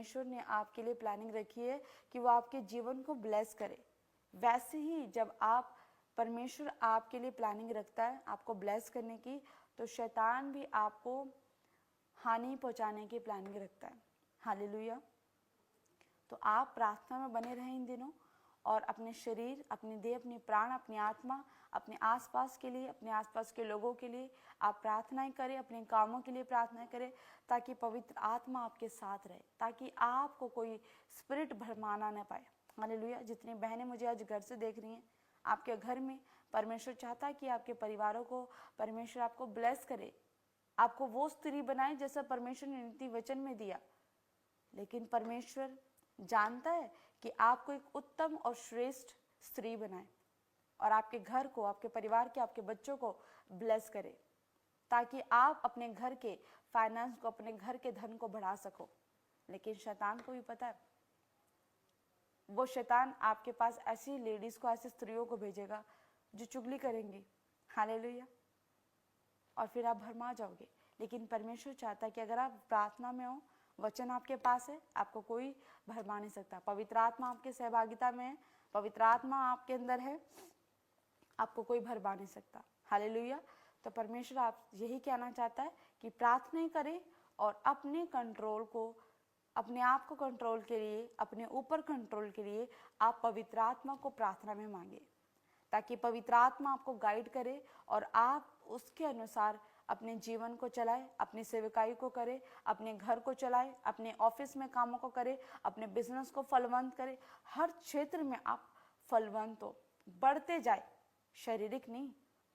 परमेश्वर ने आपके लिए प्लानिंग रखी है कि वो आपके जीवन को ब्लेस करे। वैसे ही जब आप परमेश्वर आपके लिए प्लानिंग रखता है आपको ब्लेस करने की, तो शैतान भी आपको हानि पहुंचाने की प्लानिंग रखता है। हालेलुया। तो आप प्रार्थना में बने रहें इन दिनों, और अपने शरीर, अपनी देह, अपनी प्राण, अपनी आत्मा, अपने आसपास के लिए, अपने आसपास के लोगों के लिए आप प्रार्थनाएं करें, अपने कामों के लिए प्रार्थनाएं करें, ताकि पवित्र आत्मा आपके साथ रहे, ताकि आपको कोई स्पिरिट भरमाना न पाए। हालेलुया। जितनी बहनें मुझे आज घर से देख रही हैं, आपके घर में परमेश्वर चाहता है कि आपके परिवारों को परमेश्वर आपको ब्लेस करे, आपको वो स्त्री बनाए जैसा परमेश्वर ने नीति वचन में दिया। लेकिन परमेश्वर जानता है कि आपको एक उत्तम और श्रेष्ठ स्त्री बनाए और आपके घर को, आपके परिवार के, आपके बच्चों को ब्लेस करे, ताकि आप अपने घर के फाइनेंस को, अपने घर के धन को बढ़ा सको। लेकिन शैतान को भी पता है, वो शैतान आपके पास ऐसी लेडीज को, ऐसी स्त्रियों को भेजेगा जो चुगली करेंगी। हालेलुया। और फिर आप भरमा जाओगे। लेकिन परमेश्वर चाहता है कि अगर आप प्रार्थना में हो, वचन आपके पास है, आपको कोई भरमा नहीं सकता। पवित्र आत्मा आपके सहभागिता में है, पवित्र आत्मा आपके अंदर है, आपको कोई भरमा नहीं सकता। हालेलुया। तो परमेश्वर आप यही कहना चाहता है कि प्रार्थना करें और अपने कंट्रोल को, अपने आप को कंट्रोल के लिए, अपने ऊपर कंट्रोल के लिए आप पवित्र आत्मा को प्रार्थना में मांगे, ताकि पवित्र आत्मा आपको गाइड करे और आप उसके अनुसार अपने जीवन को चलाए, अपनी सेवकाई को करे, अपने घर को चलाए, अपने ऑफिस में कामों को करे, अपने बिजनेस को फलवंत करे। हर क्षेत्र में आप फलवंत हो, बढ़ते जाए, शारीरिक नहीं,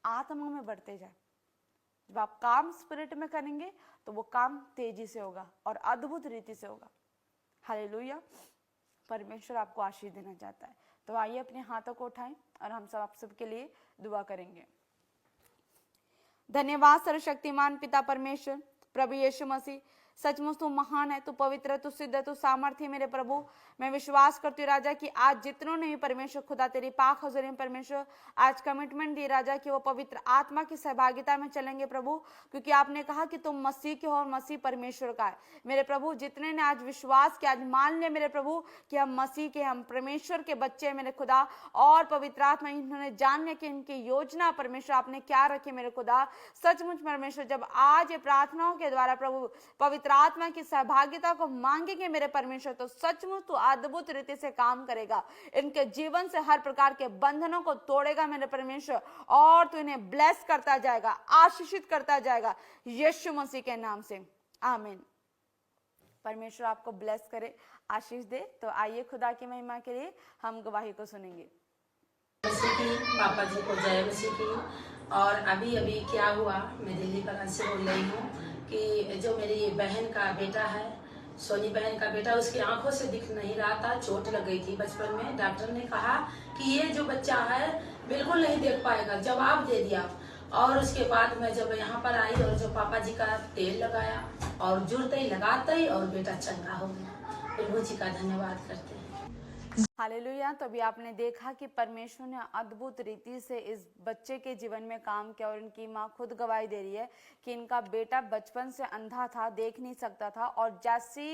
आत्मा में बढ़ते जाए। जब आप काम स्पिरिट में करेंगे तो वो काम तेजी से होगा और अद्भुत रीति से होगा। हालेलुया। परमेश्वर आपको आशीष देना चाहता है। तो आइए अपने हाथों को उठाएं और हम सब आप सबके लिए दुआ करेंगे। धन्यवाद सर्वशक्तिमान पिता परमेश्वर, प्रभु यीशु मसीह, सचमुच तू महान है, तू पवित्र है, तू सिद्ध है, तू सामर्थ्य है। मेरे प्रभु, मैं विश्वास करती हूँ राजा कि आज जितनों ने परमेश्वर खुदा तेरी पाक हज़ूरी में परमेश्वर आज कमिटमेंट दी राजा कि वो पवित्र आत्मा की सहभागिता में चलेंगे प्रभु, क्योंकि आपने कहा कि तुम मसीह के हो और मसीह परमेश्वर का है। मेरे प्रभु, जितने ने आज विश्वास किया, आज मान लिया मेरे प्रभु कि हम मसीह के, हम परमेश्वर के बच्चे हैं मेरे खुदा, और पवित्र आत्मा इन्होंने जान लिया कि इनकी योजना परमेश्वर आपने क्या रखी मेरे खुदा। सचमुच परमेश्वर, जब आज ये प्रार्थनाओं के द्वारा प्रभु पवित्र आत्मा की सहभागिता को मांगेंगे मेरे परमेश्वर, तो सचमुच तू अद्भुत रीति से काम करेगा, इनके जीवन से हर प्रकार के बंधनों को तोड़ेगा मेरे परमेश्वर, और तू इन्हें ब्लेस करता जाएगा, आशीषित करता जाएगा, यीशु मसीह के नाम से, आमीन। परमेश्वर आपको ब्लेस करे, आशीष दे। तो आइए खुदा की महिमा के लिए हम गवाही को सुनेंगे। मसीह की, पापा जी को जय मसीह की। और अभी अभी क्या हुआ, मैं दिल्ली पर से बोल रही हूँ कि जो मेरी बहन का बेटा है, सोनी बहन का बेटा, उसकी आंखों से दिख नहीं रहा था, चोट लग गई थी बचपन में। डॉक्टर ने कहा कि ये जो बच्चा है बिल्कुल नहीं देख पाएगा, जवाब दे दिया। और उसके बाद मैं जब यहाँ पर आई और जो पापा जी का तेल लगाया और जुड़ते ही लगाते ही और बेटा चंगा हो गया। प्रभु जी का धन्यवाद करते हैं। हालेलुया। तो अभी आपने देखा कि परमेश्वर ने अद्भुत रीति से इस बच्चे के जीवन में काम किया, और इनकी माँ खुद गवाही दे रही है कि इनका बेटा बचपन से अंधा था, देख नहीं सकता था, और जैसे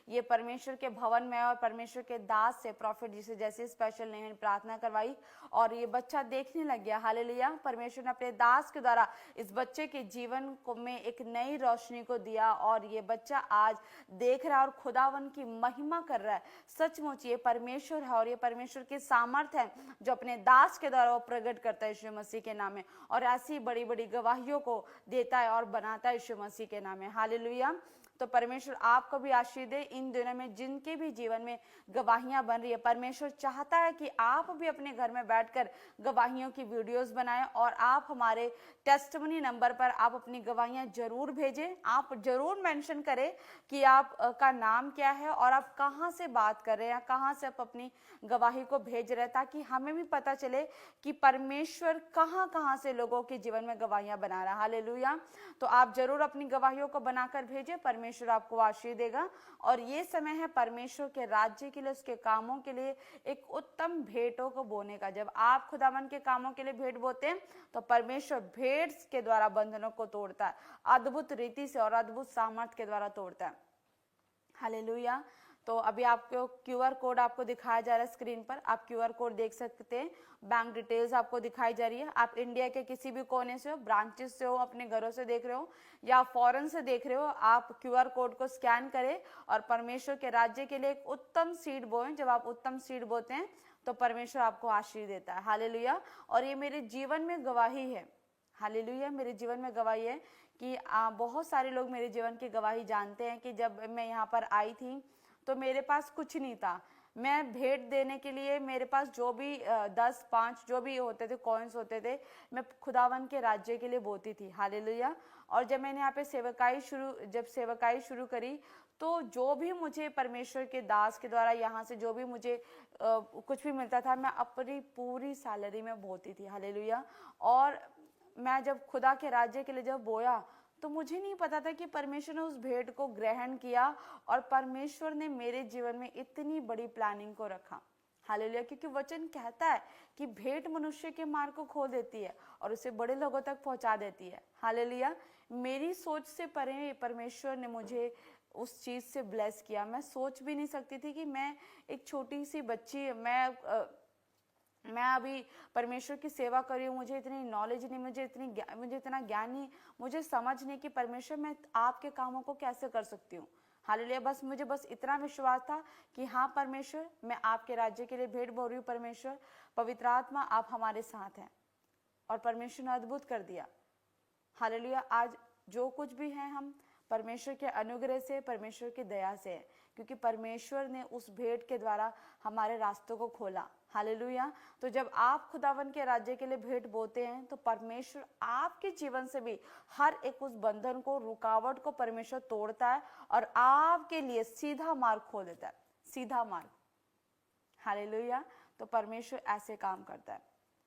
ये परमेश्वर के भवन में और परमेश्वर के दास से, प्रॉफिट जी से जैसे स्पेशल ने प्रार्थना करवाई और ये बच्चा देखने लग गया। हालेलुया। परमेश्वर ने अपने दास के द्वारा इस बच्चे के जीवन को में एक नई रोशनी को दिया, और ये बच्चा आज देख रहा है और खुदावन की महिमा कर रहा है। सचमुच ये परमेश्वर है और ये परमेश्वर की सामर्थ है जो अपने दास के द्वारा वो प्रकट करता है यीशु मसीह के नाम में, और ऐसी बड़ी बड़ी गवाहियों को देता है और बनाता है यीशु मसीह के नाम में। हालेलुया। तो परमेश्वर आपको भी आशीष दे। इन दिनों में जिनके भी जीवन में गवाहियां बन रही है, परमेश्वर चाहता है कि आप भी अपने घर में बैठकर गवाहियों की वीडियोस बनाएं, और आप हमारे टेस्टमनी नंबर पर आप अपनी गवाहियां जरूर भेजें। आप जरूर मेंशन करें कि आप का नाम क्या है और आप कहां से बात कर रहे हैं, कहां से आप अपनी गवाही को भेज रहे हैं, ताकि हमें भी पता चले कि परमेश्वर कहां कहां से लोगों के जीवन में गवाहियां बना रहा है। हालेलुया। तो आप जरूर अपनी गवाहियों को बनाकर भेजें, परमेश्वर आपको आशीष देगा। और ये समय है परमेश्वर के राज्य के लिए, उसके कामों के लिए एक उत्तम भेंटों को बोने का। जब आप खुदावन के कामों के लिए भेंट बोते हैं तो परमेश्वर भेंट के द्वारा बंधनों को तोड़ता है, अद्भुत रीति से और अद्भुत सामर्थ के द्वारा तोड़ता है। हालेलुया। तो अभी आपको QR कोड आपको दिखाया जा रहा है स्क्रीन पर, आप QR कोड देख सकते हैं। बैंक डिटेल्स आपको दिखाई जा रही है। आप इंडिया के किसी भी कोने से हो, ब्रांचेस से हो, अपने घरों से देख रहे हो या फॉरेन से देख रहे हो, आप QR कोड को स्कैन करें और परमेश्वर के राज्य के लिए एक उत्तम सीड बोएं। जब आप उत्तम सीड बोते हैं तो परमेश्वर आपको आशीष देता है। हालेलुया। और ये मेरे जीवन में गवाही है। हालेलुया। मेरे जीवन में गवाही है कि बहुत सारे लोग मेरे जीवन की गवाही जानते हैं कि जब मैं यहाँ पर आई थी तो मेरे पास कुछ नहीं था। मैं भेंट देने के लिए मेरे पास जो भी 10, 5 जो भी होते थे, कॉइन्स होते थे, मैं खुदावन के राज्य के लिए बोती थी। हालेलुया। और जब मैंने यहाँ पे सेवकाई शुरू करी तो जो भी मुझे परमेश्वर के दास के द्वारा यहाँ से जो भी मुझे कुछ भी मिलता था, मैं अपनी पूरी सैलरी में बोती थी। हालेलुया। और मैं जब खुदा के राज्य के लिए जब बोया तो मुझे नहीं पता था कि परमेश्वर ने उस भेंट को ग्रहण किया और परमेश्वर ने मेरे जीवन में इतनी बड़ी प्लानिंग को रखा। हालेलुया। क्योंकि वचन कहता है कि भेंट मनुष्य के मार्ग को खोल देती है और उसे बड़े लोगों तक पहुंचा देती है। हालेलुया। मेरी सोच से परे परमेश्वर ने मुझे उस चीज से ब्लेस किया। मैं सोच भी नहीं सकती थी कि मैं एक छोटी सी बच्ची, मैं अभी परमेश्वर की सेवा कर रही हूँ, मुझे इतनी नॉलेज नहीं, मुझे इतना ज्ञान नहीं, मुझे समझ नहीं कि परमेश्वर मैं आपके कामों को कैसे कर सकती हूँ। हालेलुया। मुझे इतना विश्वास था कि हाँ परमेश्वर, मैं आपके राज्य के लिए भेंट बो रही हूँ। परमेश्वर पवित्र आत्मा आप हमारे साथ हैं। और परमेश्वर ने अद्भुत कर दिया। हालेलुया। आज जो कुछ भी है हम परमेश्वर के अनुग्रह से, परमेश्वर की दया से है, क्योंकि परमेश्वर ने उस भेंट के द्वारा हमारे रास्तों को खोला। हालेलुया। तो जब आप खुदावन के राज्य के लिए भेंट बोते हैं तो परमेश्वर आपके जीवन से भी हर एक उस बंधन को, रुकावट को परमेश्वर तोड़ता है और आपके लिए सीधा मार्ग खोल देता है। सीधा मार्ग। हालेलुया। तो परमेश्वर ऐसे काम करता है।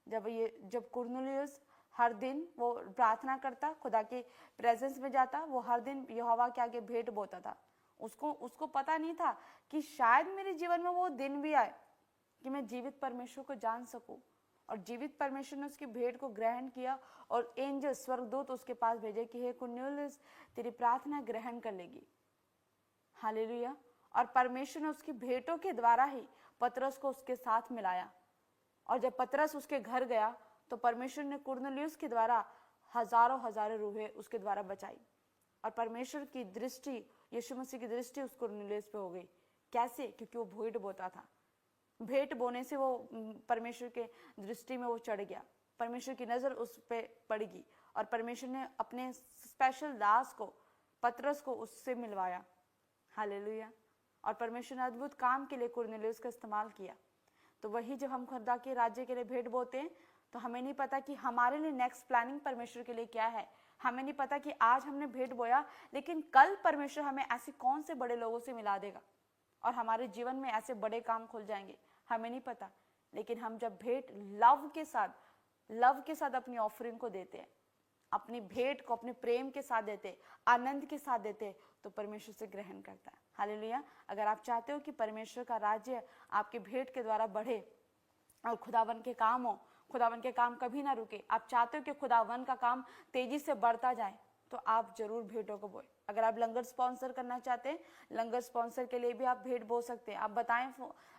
जब कुरनेलियुस हर दिन वो प्रार्थना करता, खुदा के प्रेजेंस में जाता, वो हर दिन यहोवा के आगे भेंट बोता था। उसको पता नहीं था कि शायद मेरे जीवन में वो दिन भी आए कि मैं जीवित परमेश्वर को जान सकूं। और जीवित परमेश्वर ने उसकी भेंट को ग्रहण किया और एंजल, स्वर्गदूत उसके पास भेजे कि हे कुरनेलियुस, तेरी प्रार्थना ग्रहण कर लेगी। हालेलुया। और परमेश्वर ने उसकी भेंटों के द्वारा ही पतरस को उसके साथ मिलाया। और जब पतरस उसके घर गया तो परमेश्वर ने कुरनेलियुस के द्वारा हजारों रूहें उसके द्वारा बचाई। और परमेश्वर की दृष्टि, यीशु मसीह की दृष्टि उस कुरनेलियुस पे हो गई। कैसे? क्योंकि वो भेंट बोता था। भेंट बोने से वो परमेश्वर के दृष्टि में वो चढ़ गया। परमेश्वर की नजर उस पे पड़ेगी और परमेश्वर ने अपने स्पेशल दास को, पतरस को उससे मिलवाया। हालेलुया। और परमेश्वर ने अद्भुत काम के लिए कुरनेलियुस का इस्तेमाल किया। तो वही जब हम खुदा के राज्य के लिए भेंट बोते हैं तो हमें नहीं पता कि हमारे लिए नेक्स्ट प्लानिंग परमेश्वर के लिए क्या है। हमें नहीं पता कि आज हमने भेंट बोया लेकिन कल परमेश्वर हमें ऐसे कौन से बड़े लोगों से मिला देगा और हमारे जीवन में ऐसे बड़े काम खुल जाएंगे। हमें नहीं पता। लेकिन हम जब भेंट लव के साथ अपनी ऑफरिंग को देते हैं, अपनी भेंट को अपने प्रेम के साथ देते, आनंद के साथ देते, तो परमेश्वर से ग्रहण करता है। हालेलुया। अगर आप चाहते हो कि परमेश्वर का राज्य आपके भेंट के द्वारा बढ़े और खुदावन के काम हो, खुदावन के काम कभी ना रुके, आप चाहते हो कि खुदावन का काम तेजी से बढ़ता जाए, तो आप जरूर भेंटों को बोए। अगर आप लंगर स्पॉन्सर करना चाहते हैं, लंगर स्पॉन्सर के लिए भी आप भेंट बो सकते हैं। आप बताएं,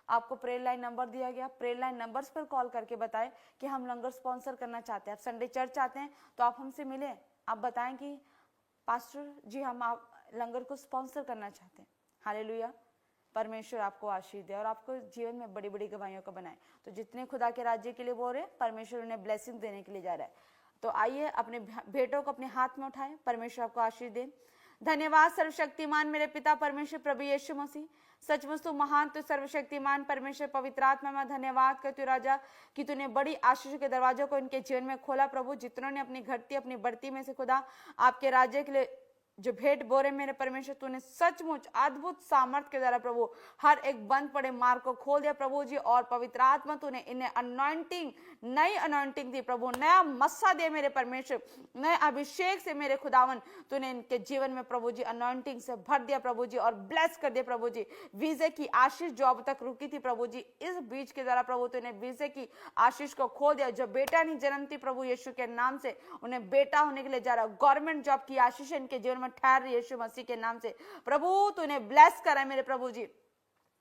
आपको प्रेयर लाइन नंबर दिया गया, प्रेयर लाइन नंबर्स पर कॉल करके बताएं कि हम लंगर स्पॉन्सर करना चाहते हैं। आप संडे चर्च आते हैं तो आप हमसे मिलें, आप बताएं कि पास्टर जी हम आप लंगर को स्पॉन्सर करना चाहते हैं। हालेलुया। परमेश्वर आपको आशीष दे और आपको जीवन में बड़ी बड़ी गवाहियों को बनाए। तो जितने खुदा के राज्य के लिए बोल रहे हैं, परमेश्वर उन्हें ब्लेसिंग देने के लिए जा रहा है। तो आइए अपने भेंटों को अपने हाथ में उठाएं। परमेश्वर आपको आशीष दे। धन्यवाद सर्वशक्तिमान मेरे पिता परमेश्वर प्रभु यीशु मसीह, सचमुच तू महान, तू सर्वशक्तिमान परमेश्वर पवित्र आत्मा में धन्यवाद करती हूँ राजा कि तूने बड़ी आशीष के दरवाजों को इनके जीवन में खोला। प्रभु जितनों ने अपनी घटती अपनी बढ़ती में से खुदा आपके राज्य के लिए जो भेंट बोरे मेरे परमेश्वर, तूने सचमुच अद्भुत सामर्थ के द्वारा प्रभु हर एक बंद पड़े मार्ग को खोल दिया प्रभु जी। और पवित्र आत्मा तूने इन्हें अनॉइंटिंग, नई अनॉइंटिंग दी प्रभु, नया मस्सा दे मेरे परमेश्वर, नए अभिषेक से मेरे खुदावन तूने इनके जीवन में प्रभु जी अनॉइंटिंग से भर दिया प्रभु जी और ब्लेस कर दिया प्रभु जी। वीजे की आशीष जो अब तक रुकी थी प्रभु जी, इस बीज के द्वारा प्रभु तूने वीजे की आशीष को खोल दिया। जो बेटा नहीं जन्मती प्रभु यीशु के नाम से उन्हें बेटा होने के लिए जा रहा, गवर्नमेंट जॉब की आशीष इनके जीवन ठहर यीशु मसीह के नाम से प्रभु तूने ब्लेस करा मेरे प्रभु जी।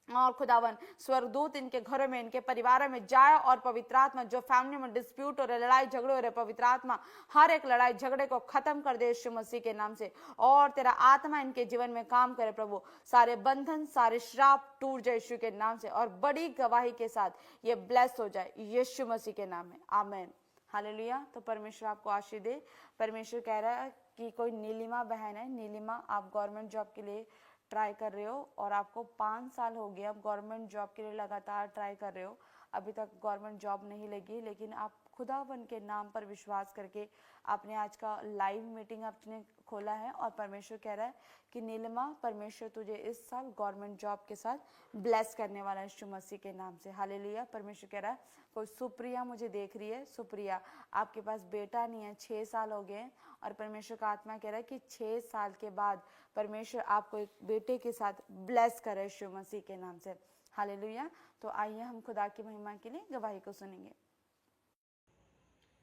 और खुदावन स्वर्गदूत इनके घरों में, इनके परिवारों में जाए और पवित्र आत्मा जो फैमिली में डिस्प्यूट हो रहे, लड़ाई झगड़े हो रहे, पवित्र आत्मा हर एक लड़ाई झगड़े को खत्म कर दे यीशु मसीह के नाम से। और तेरा आत्मा इनके जीवन में काम करे प्रभु, सारे बंधन सारे श्राप टूट जाए यीशु के नाम से, और बड़ी गवाही के साथ ये ब्लेस हो जाए यीशु मसीह के नाम में, आमेन, हालेलुया। तो परमेश्वर आपको आशीष दे। परमेश्वर कह रहा है कि कोई नीलिमा बहन है, नीलिमा आप गवर्नमेंट जॉब के लिए ट्राई कर रहे हो और आपको 5 साल हो गए, आप गवर्नमेंट जॉब के लिए लगातार ट्राई कर रहे हो, अभी तक गवर्नमेंट जॉब नहीं लगी, लेकिन आप खुदावन के नाम पर विश्वास करके आपने आज का लाइव मीटिंग आपने खोला है, और परमेश्वर कह रहा है कि नीलिमा परमेश्वर तुझे इस साल गवर्नमेंट जॉब के साथ ब्लेस करने वाला है यीशु मसीह के नाम से, हालेलुया। परमेश्वर कह रहा है कोई सुप्रिया मुझे देख रही है, सुप्रिया आपके पास बेटा नहीं है, 6 साल हो गए, और परमेश्वर का आत्मा कह रहा है कि 6 साल के बाद परमेश्वर आपको एक बेटे के साथ ब्लेस करे यीशु मसीह के नाम से, हालेलुया। तो आइए हम खुदा की महिमा के लिए गवाही को सुनेंगे।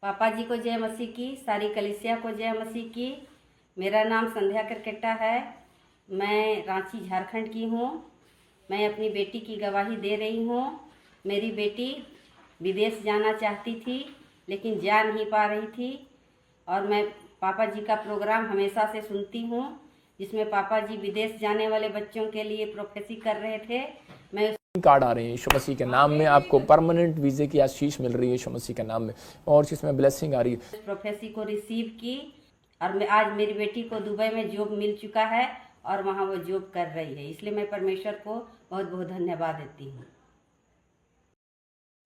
पापा जी को जय मसीह की, सारी कलीसिया को जय मसीह की। मेरा नाम संध्या करकेटा है, मैं रांची झारखंड की हूँ। मैं अपनी बेटी की गवाही दे रही हूँ। मेरी बेटी विदेश जाना चाहती थी लेकिन जा नहीं पा रही थी, और मैं पापा जी का प्रोग्राम हमेशा से सुनती हूँ जिसमें पापा जी विदेश जाने वाले बच्चों के लिए प्रोफेसी कर रहे थे। मैं कार्ड आ रहे हैं यीशु मसीह के नाम में, आपको परमानेंट वीजे की आशीष मिल रही है यीशु मसीह के नाम में, और जिसमें ब्लेसिंग आ रही है। प्रोफेसी को रिसीव की, और मैं आज मेरी बेटी को दुबई में जॉब मिल चुका है और वहाँ वो जॉब कर रही है, इसलिए मैं परमेश्वर को बहुत बहुत धन्यवाद देती हूँ।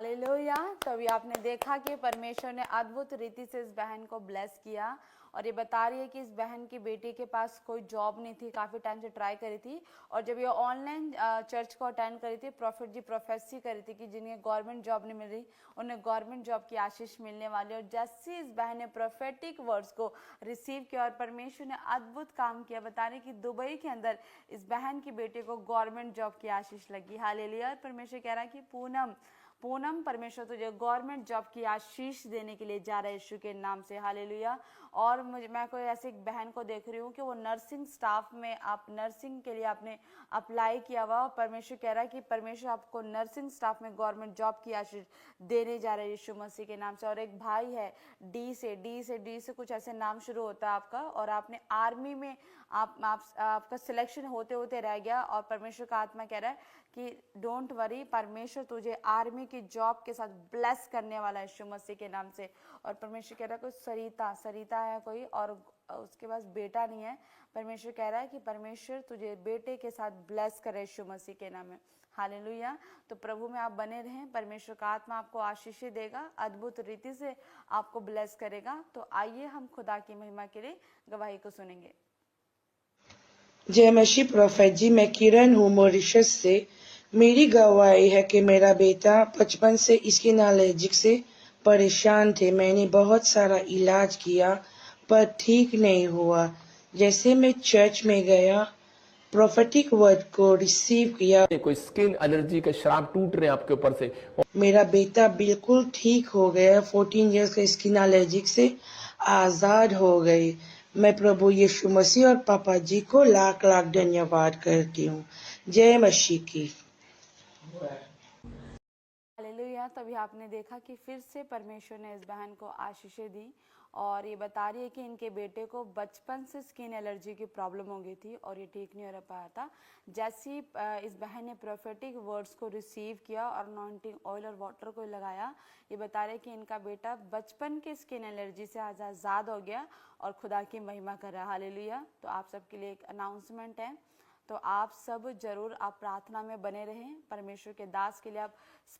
हालेलुया। तभी आपने देखा कि परमेश्वर ने अद्भुत रीति से इस बहन को ब्लेस किया, और ये बता रही है कि इस बहन की बेटी के पास कोई जॉब नहीं थी, काफ़ी टाइम से ट्राई करी थी, और जब ये ऑनलाइन चर्च को अटेंड करी थी, प्रॉफिट जी प्रोफेसी करी थी कि जिन्हें गवर्नमेंट जॉब नहीं मिल रही उन्हें गवर्नमेंट जॉब की आशीष मिलने वाली, और जैसे इस बहन ने प्रोफेटिक वर्ड्स को रिसीव किया और परमेश्वर ने अद्भुत काम किया, बता रही कि दुबई के अंदर इस बहन की बेटी को गवर्नमेंट जॉब की आशीष लगी, हालेलुया। परमेश्वर कह रहा है कि पूनम परमेश्वर तुझे गवर्नमेंट जॉब की आशीष देने के लिए जा रहा है यीशु के नाम से, हालेलुया। और मैं कोई ऐसी एक बहन को देख रही हूँ कि वो नर्सिंग स्टाफ में, आप नर्सिंग के लिए आपने अप्लाई किया हुआ, परमेश्वर कह रहा है कि परमेश्वर आपको नर्सिंग स्टाफ में गवर्नमेंट जॉब की आशीष देने जा रहे हैं यीशु मसीह के नाम से। और एक भाई है डी से कुछ ऐसे नाम शुरू होता है आपका, और आपने आर्मी में आपका सिलेक्शन होते होते रह गया, और परमेश्वर का आत्मा कह रहा है कि डोंट वरी, परमेश्वर तुझे आर्मी की जॉब के साथ ब्लेस करने वाला है यीशु मसीह के नाम से। और परमेश्वर कह रहा है कोई सरिता है कोई, और उसके पास बेटा नहीं है, परमेश्वर कह रहा है कि परमेश्वर तुझे बेटे के साथ ब्लेस करे यीशु मसीह के नाम में, हालेलुया। तो प्रभु में आप बने रहें, परमेश्वर का आत्मा आपको आशीष देगा, अद्भुत रीति से आपको ब्लेस करेगा। तो आइए हम खुदा की महिमा के लिए गवाही को सुनेंगे। जय मसीह प्रोफेट जी, मैं किरण हूँ मॉरिशस से। मेरी गवाही है कि मेरा बेटा बचपन से स्किन एलर्जिक से परेशान थे। मैंने बहुत सारा इलाज किया पर ठीक नहीं हुआ। जैसे मैं चर्च में गया, प्रोफेटिक वर्ड को रिसीव किया, कोई स्किन एलर्जी के श्राप टूट रहे हैं आपके ऊपर से, मेरा बेटा बिल्कुल ठीक हो गया। 14 इयर्स के स्किन एलर्जिक से आजाद हो गए। मैं प्रभु यीशु मसीह और पापा जी को लाख लाख धन्यवाद करती हूँ। जय मसीह की। हालेलुया। तभी आपने देखा कि फिर से परमेश्वर ने इस बहन को आशीषें दी, और ये बता रही है कि इनके बेटे को बचपन से स्किन एलर्जी की प्रॉब्लम हो गई थी और ये ठीक नहीं हो पाया था। जैसे ही इस बहन ने प्रोफेटिक वर्ड्स को रिसीव किया और अनॉइंटिंग ऑयल और वाटर को लगाया, ये बता रहे कि इनका बेटा बचपन के स्किन एलर्जी से आज आज़ाद हो गया और खुदा की महिमा कर रहा है, हालेलुया। तो आप सबके लिए एक अनाउंसमेंट है, तो आप सब जरूर आप प्रार्थना में बने रहें। परमेश्वर के दास के लिए आप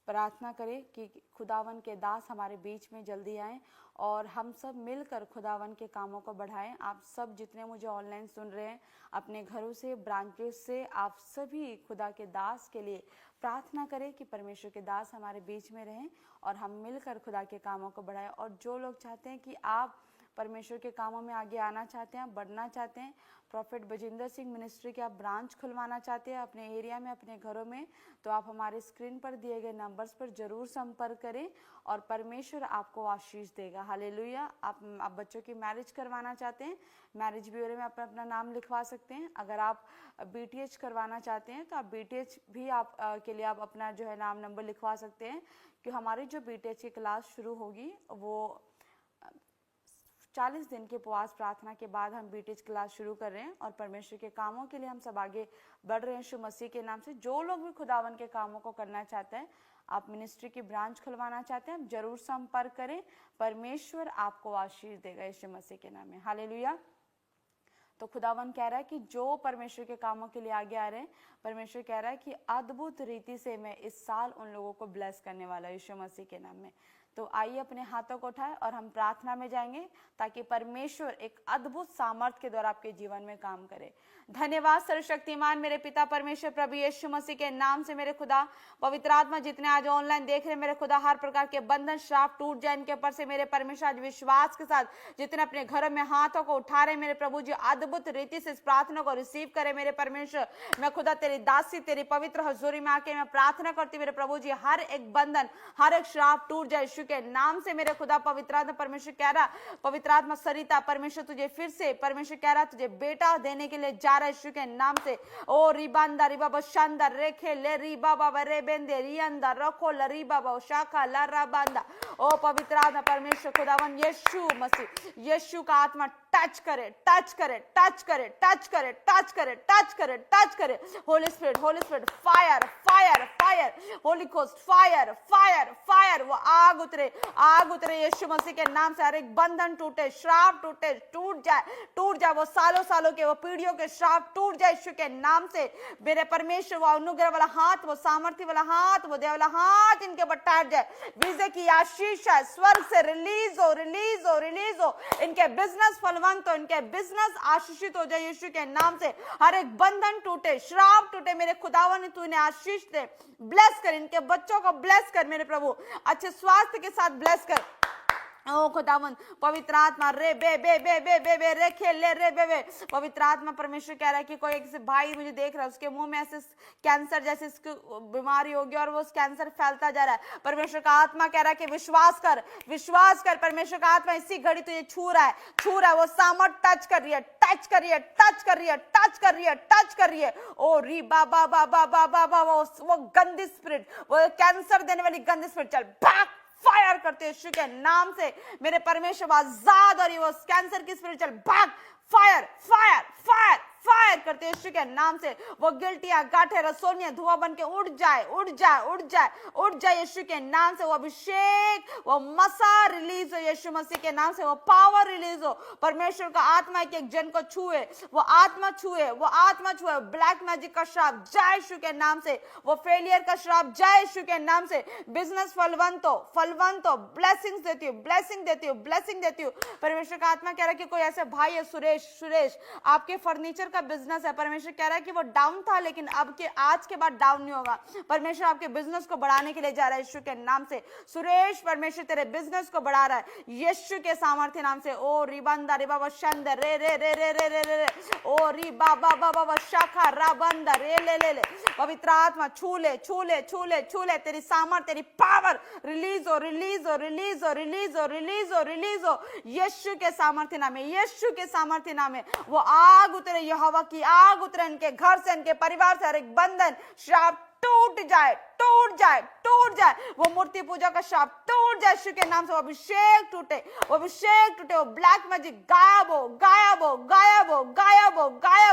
प्रार्थना करें कि खुदावन के दास हमारे बीच में जल्दी आएं और हम सब मिलकर खुदावन के कामों को बढ़ाएं। आप सब जितने मुझे ऑनलाइन सुन रहे हैं, अपने घरों से, ब्रांचेस से, आप सभी खुदा के दास के लिए प्रार्थना करें कि परमेश्वर के दास हमारे बीच में रहें और हम मिलकर खुदा के कामों को बढ़ाएं। और जो लोग चाहते हैं कि आप परमेश्वर के कामों में आगे आना चाहते हैं, बढ़ना चाहते हैं, प्रॉफिट बजिंदर सिंह मिनिस्ट्री के आप ब्रांच खुलवाना चाहते हैं अपने एरिया में, अपने घरों में, तो आप हमारे स्क्रीन पर दिए गए नंबर्स पर जरूर संपर्क करें और परमेश्वर आपको आशीष देगा। हालेलुया। आप बच्चों की मैरिज करवाना चाहते हैं, मैरिज ब्यूरो में अपना अपना नाम लिखवा सकते हैं। अगर आप BTH करवाना चाहते हैं तो आप BTH भी आप के लिए आप अपना जो है नाम नंबर लिखवा सकते हैं, कि हमारी जो BTH की क्लास शुरू होगी वो 40 दिन के उपवास प्रार्थना के बाद हम BTH क्लास शुरू कर रहे हैं और परमेश्वर के कामों के लिए हम सब आगे बढ़ रहे हैं यीशु मसीह के नाम से। जो लोग भी खुदावन के कामों को करना चाहते हैं, आप मिनिस्ट्री की ब्रांच खुलवाना चाहते हैं, जरूर संपर्क करें। परमेश्वर आपको आशीष देगा यीशु मसीह के नाम में। हालेलुया। तो खुदावन कह रहा है कि जो परमेश्वर के कामों के लिए आगे आ रहे हैं, परमेश्वर कह रहा है कि अद्भुत रीति से मैं इस साल उन लोगों को ब्लेस करने वाला यीशु मसीह के नाम में। तो आइए अपने हाथों को उठाएं और हम प्रार्थना में जाएंगे, ताकि परमेश्वर एक अद्भुत सामर्थ के द्वारा आपके जीवन में काम करे। धन्यवाद सर्वशक्तिमान मेरे पिता परमेश्वर प्रभु यीशु मसीह के नाम से मेरे खुदा, पवित्र आत्मा जितने आज ऑनलाइन देख रहे मेरे खुदा, हर प्रकार के बंधन श्राप टूट जाए इनके ऊपर से मेरे परमेश्वर। आज विश्वास के साथ जितने अपने घरों में हाथों को उठा रहे मेरे प्रभु जी, अद्भुत रीति से इस प्रार्थना को रिसीव करे मेरे परमेश्वर। मैं खुदा तेरी दासी तेरी पवित्र हजूरी में आके मैं प्रार्थना करती मेरे प्रभु जी, हर एक बंधन हर एक श्राप टूट जाए यीशु के नाम से मेरे खुदा। पवित्र आत्मा परमेश्वर कह रहा, पवित्र आत्मा सरिता परमेश्वर तुझे फिर से परमेश्वर कह रहा तुझे बेटा देने के लिए जा रहा है यीशु के नाम से। ओ रिबांदा रिबाबा शांदा रेखे ले रिबाबा रे बेंदे रियंदा रखो ल रिबाबा शाखा ला राबांदा। ओ पवित्र आत्मा परमेश्वर खुदावन यीशु मसीह, यीशु का आत्मा टच करे टच करे टच करे टच करे टच करे टच करे टच करे। Holi spirit fire fire fire, Holi ghost fire fire fire, वो आग उतरे यीशु मसीह के नाम से। हर एक बंधन टूटे, श्राप टूटे, टूट जाए वो सालों के वो पीढ़ियों के श्राप टूट जाए यीशु के नाम से मेरे परमेश्वर। वो अनुग्रह वाला हाथ, वो सामर्थ्य वाला हाथ, वो दया वाला हाथ इनके ऊपर टच जाए। वीजे की आशीष है स्वर्ग से रिलीज हो इनके बिजनेस फलवंत हो, इनके बिजनेस आशीषित हो जाए यीशु के नाम से। हर एक बंधन टूटे, श्राप टूटे मेरे खुदावन, तू इन्हें आशीष दे, ब्लेस कर इनके बच्चों को, ब्लेस कर मेरे प्रभु, अच्छे स्वास्थ्य के साथ ब्लेस कर। ओ खुदावन पवित्र आत्मा रे बे बे बे बे बे बे रे खेले रे बे बे। पवित्र आत्मा परमेश्वर कह रहा है कि कोई किसी भाई मुझे देख रहा है, उसके मुंह में ऐसे कैंसर जैसे बीमारी होगी और वो कैंसर फैलता जा रहा है। परमेश्वर का आत्मा कह रहा है कि विश्वास कर। परमेश्वर का आत्मा इसी घड़ी तुझे छू रहा है। वो सामर्थ टच कर रही है। ओ री बाबा बाबा बाबा बाबा, वो गंदी स्पिरिट, वो कैंसर देने वाली गंदी स्पिरिट, चल भाग, फायर करते यीशु के नाम से मेरे परमेश्वर। आजाद और वो कैंसर की स्पिरिचुअल भाग, फायर फायर फायर फायर करते यीशु के नाम से। वो गिल्टियां गांठे रसोनियां धुआं बन के उड़ जाए यीशु के नाम से। वो अभिषेक, वो मसा रिलीज हो यीशु मसीह के नाम से। वो पावर रिलीज हो। परमेश्वर का आत्मा एक जन को छुए, वो आत्मा छुए। ब्लैक मैजिक का श्राप जाए यीशु के नाम से। वो फेलियर का श्राप जाए यीशु के नाम से। बिजनेस फलवंत हो, ब्लेसिंग देती हूँ। परमेश्वर का आत्मा कह रहा है कि कोई ऐसे भाई है सुरेश, आपके फर्नीचर का बिजनेस है। परमेश्वर कह रहा है कि वो डाउन था, लेकिन अब के आज के बाद डाउन नहीं होगा। परमेश्वर आपके बिजनेस को बढ़ाने के लिए जा रहा है यीशु के नाम से। सुरेश परमेश्वर तेरे बिजनेस को बढ़ा रहा है यीशु के सामर्थ्य नाम से। ओ रिबंदा रिबाबा शंद रे रे रे रे रे रे रे, ओ रिबाबा बाबा शाखा राबंदा रे ले ले ले। पवित्र आत्मा छू ले तेरी सामर्थ्य, तेरी पावर रिलीज हो यीशु के सामर्थ्य नाम में, यीशु के सामर्थ्य नाम में। वो आग उतरे, यहोवा की आग उतरे इनके घर से, इनके परिवार से। हर एक बंधन श्राप टूट जाए। वो मूर्ति पूजा का श्राप टूट जाए यीशु के नाम से। वो अभिषेक टूटे। वो ब्लैक मैजिक गायब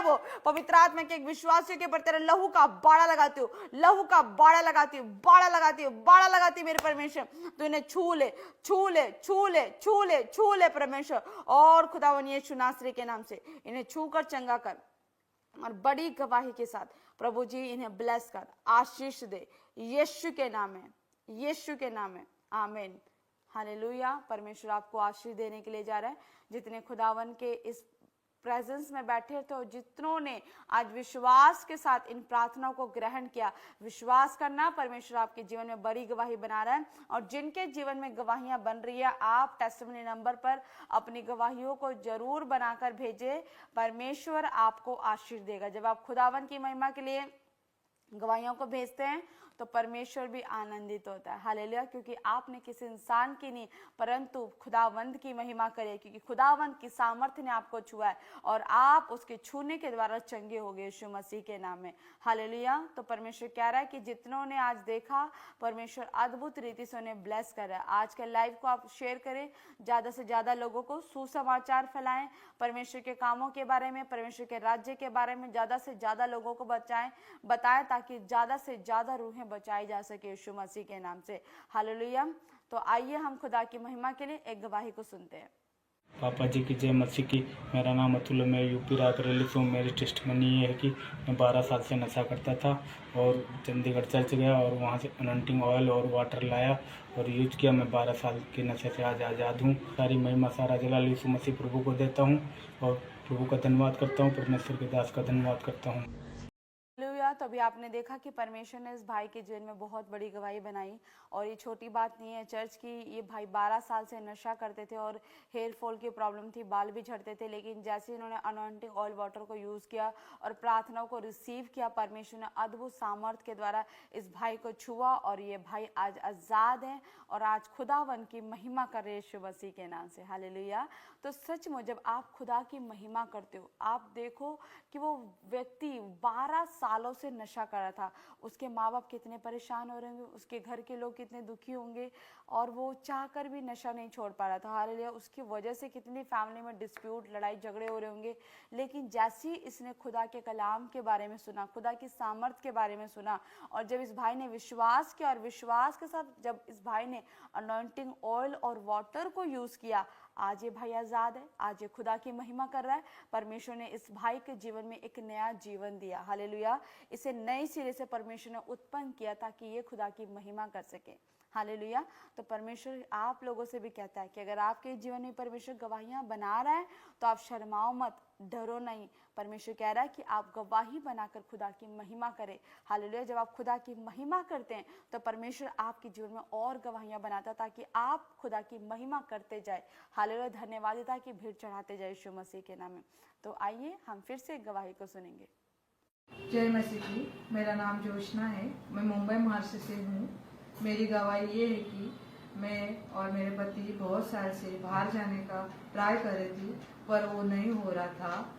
हो। पवित्र आत्मा के एक विश्वासियों के ऊपर तेरे लहू का बाड़ा लगाती हूँ मेरे परमेश्वर। तू इन्हें छू ले परमेश्वर। और खुदावन यीशु नासरी के नाम से इन्हें छू कर चंगा कर और बड़ी गवाही के साथ प्रभु जी इन्हें ब्लेस कर, आशीष दे यीशु के नाम में। आमीन। हालेलुया। परमेश्वर आपको आशीष देने के लिए जा रहा है। जितने खुदावन के इस प्रेजेंस में बैठे थे और जितनों ने आज विश्वास के साथ इन प्रार्थनाओं को ग्रहण किया, विश्वास करना परमेश्वर आपके जीवन में बड़ी गवाही बना रहा है। और जिनके जीवन में गवाहियां बन रही है, आप टेस्टिमनी नंबर पर अपनी गवाहियों को जरूर बनाकर भेजें, परमेश्वर आपको आशीष देगा। जब आप खुदावन की महिमा के लिए गवाहियों को भेजते हैं तो परमेश्वर भी आनंदित होता है। हालेलुया, क्योंकि आपने किसी इंसान की नहीं परंतु खुदावंद की महिमा करे, क्योंकि खुदावंद की सामर्थ्य ने आपको छुआ है और आप उसके छूने के द्वारा चंगे हो गए यीशु मसीह के नाम में। हालेलुया। तो परमेश्वर कह रहा है कि जितनों ने आज देखा, परमेश्वर अद्भुत रीति से उन्हें ब्लेस कर रहा है। आज के लाइव को आप शेयर करें, ज्यादा से ज्यादा लोगों को सुसमाचार फैलाएं, परमेश्वर के कामों के बारे में, परमेश्वर के राज्य के बारे में ज्यादा से ज्यादा लोगों को बताएं ताकि ज्यादा से ज्यादा रूहें बचाई जा सके यीशु मसीह के नाम से। हालेलुया। तो आइए हम खुदा की महिमा के लिए एक गवाही को सुनते हैं। पापा जी की जय मसीह की। मेरा नाम अतुल है, मैं यूपी रायबरेली से हूँ। मेरी टेस्टमनी ये है कि मैं 12 साल से नशा करता था और चंडीगढ़ चर्च गया और वहाँ से अनॉइंटिंग ऑयल और वाटर लाया और यूज किया। मैं 12 साल के नशे से आज आज़ाद हूँ। सारी महिमा सारा जलाल यीशु मसीह प्रभु को देता हूँ और प्रभु का धन्यवाद करता हूँ, परमेश्वर के दास का धन्यवाद करता हूँ। हालेलुया। तो अभी आपने देखा कि परमेश्वर ने इस भाई के जीवन में बहुत बड़ी गवाही बनाई और ये छोटी बात नहीं है चर्च की। ये भाई 12 साल से नशा करते थे और हेयर फॉल की प्रॉब्लम थी, बाल भी झड़ते थे, लेकिन जैसे इन्होंने अनॉइंटिंग ऑयल वाटर को यूज़ किया और प्रार्थनाओं को रिसीव किया, परमेश्वर ने अद्भुत सामर्थ्य के द्वारा इस भाई को छुआ और ये भाई आज आज़ाद है और आज खुदावन की महिमा कर रहे यीशु मसीह के नाम से। हालेलुया। तो सच में जब आप खुदा की महिमा करते हो, आप देखो कि वो व्यक्ति 12 सालों से नशा कर रहा था, उसके माँ बाप कितने परेशान हो रहे होंगे, उसके घर के लोग कितने दुखी होंगे और वो चाहकर भी नशा नहीं छोड़ पा रहा था। हालेलुया। उसकी वजह से कितनी फैमिली में डिस्प्यूट, लड़ाई झगड़े हो रहे होंगे, लेकिन जैसे ही इसने खुदा के कलाम के बारे में सुना, खुदा की सामर्थ्य के बारे में सुना और जब इस भाई ने विश्वास किया और विश्वास के साथ जब इस भाई ने अनॉइंटिंग ऑयल और वाटर को यूज किया, आज ये भाई आजाद है, आज ये खुदा की महिमा कर रहा है। परमेश्वर ने इस भाई के जीवन में एक नया जीवन दिया। हालेलुया। इसे नए सिरे से परमेश्वर ने उत्पन्न किया ताकि ये खुदा की महिमा कर सके। हालेलुया। तो परमेश्वर आप लोगों से भी कहता है कि अगर आपके जीवन में परमेश्वर गवाहियां बना रहा है तो आप शर्माओ मत, डरो नहीं। परमेश्वर कह रहा है कि आप गवाही बनाकर खुदा की महिमा करें। हालेलुया। जब आप खुदा की महिमा करते हैं तो परमेश्वर आपके जीवन में और गवाहियां बनाता है ताकि आप खुदा की महिमा करते जाए। हालेलुया। धन्यवादिता की भीड़ चढ़ाते जाए यीशु मसीह के नाम में। तो आइए हम फिर से गवाही को सुनेंगे। जय मसीह की। मेरा नाम जोशना है, मैं मुंबई महाराष्ट्र से हूँ। मेरी गवाही ये है कि मैं और मेरे पति बहुत साल से बाहर जाने का ट्राई कर रही थी पर वो नहीं हो रहा था।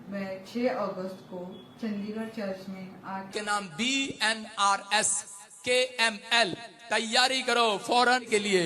मैं 6 अगस्त को चंडीगढ़ चर्च में के नाम BNRS KML तैयारी करो फौरन के लिए।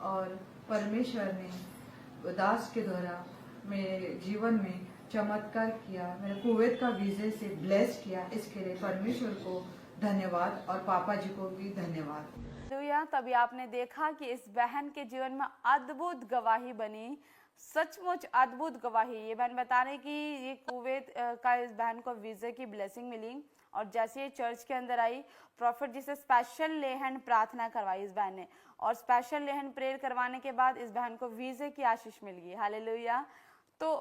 और परमेश्वर ने दास के द्वारा मेरे जीवन में चमत्कार किया, मेरे कुवैत का वीजे से ब्लेस किया। इसके लिए परमेश्वर को धन्यवाद और पापा जी को भी धन्यवाद। हालेलुया। तभी आपने देखा कि इस बहन के जीवन में अद्भुत गवाही बनी, सचमुच अद्भुत गवाही। ये बहन बता रही कि ये कुवैत का इस बहन को वीजे की ब्लेसिंग मिली और जैसे ये चर्च के अंदर आई, प्रॉफिट जी से स्पेशल लेहन प्रार्थना करवाई इस बहन ने और स्पेशल लेहन प्रेयर करवाने के बाद इस बहन को वीजे की आशीष मिल गई। हालेलुया। तो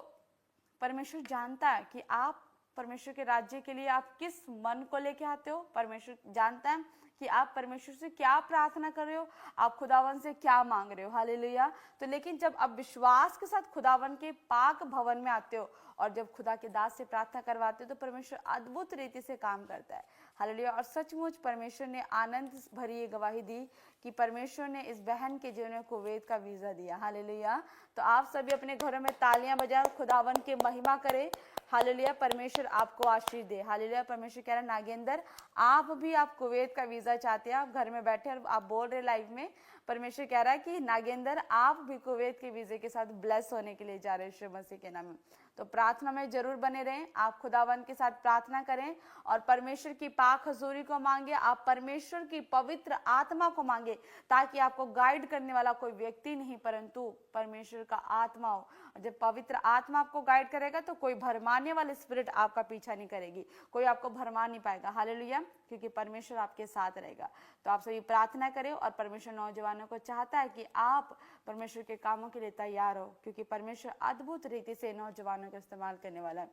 परमेश्वर जानता है कि आप परमेश्वर के राज्य के लिए आप किस मन को लेके आते हो। परमेश्वर जानता है कि आप परमेश्वर से क्या प्रार्थना कर रहे हो, आप खुदावन से क्या मांग रहे हो। हालेलुया। तो लेकिन जब आप विश्वास के साथ खुदावन के पाक भवन में आते हो और जब खुदा के दास से प्रार्थना करवाते हो तो परमेश्वर अद्भुत रीति से काम करता है। हालेलुया। और सचमुच परमेश्वर ने आनंद भरी ये गवाही दी कि परमेश्वर ने इस बहन के जीवन में कुवैत का वीजा दिया। हालेलुया। तो आप सभी अपने घरों में तालियां बजाओ, खुदावन की महिमा करें। हालेलुया। परमेश्वर आपको आशीष दे। हालेलुया। परमेश्वर कह रहा है नागेंद्र, आप कुवैत का वीजा चाहते हैं, आप घर में बैठे और आप बोल रहे लाइव में, परमेश्वर कह रहा है कि नागेंद्र आप भी कुवैत के वीजे के साथ ब्लेस होने के लिए जा रहे हैं यीशु मसीह के नाम में। तो प्रार्थना में जरूर बने रहें, आप खुदावन के साथ प्रार्थना करें और परमेश्वर की पाक हजूरी को मांगे, आप परमेश्वर की पवित्र आत्मा को मांगे ताकि आपको गाइड करने वाला कोई व्यक्ति नहीं परंतु परमेश्वर का आत्मा हो। जब पवित्र आत्मा आपको गाइड करेगा तो कोई भरमाने वाले स्पिरिट आपका पीछा नहीं करेगी, कोई आपको भरमा नहीं पाएगा। हालेलुया। क्योंकि परमेश्वर आपके साथ रहेगा। तो आप सभी प्रार्थना करें और परमेश्वर नौजवानों को चाहता है कि आप परमेश्वर के कामों के लिए तैयार हो, क्योंकि परमेश्वर अद्भुत रीति से नौजवानों को इस्तेमाल करने वाला है।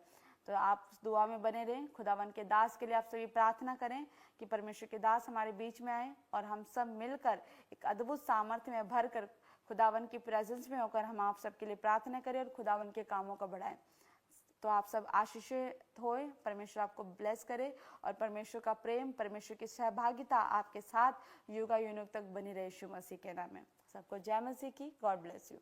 तो आप दुआ में बने रहें। खुदावन के दास के लिए आप सभी प्रार्थना करें कि परमेश्वर के दास हमारे बीच में आए और हम सब मिलकर एक अद्भुत सामर्थ्य में भर कर खुदावन की प्रेजेंस में होकर हम आप सबके लिए प्रार्थना करें और खुदावन के कामों को बढ़ाएं। तो आप सब आशीषित होए, परमेश्वर आपको ब्लेस करे और परमेश्वर का प्रेम, परमेश्वर की सहभागिता आपके साथ युगायुग तक बनी रहे यीशु मसीह के नाम में। सबको जय मसीह की। God bless you.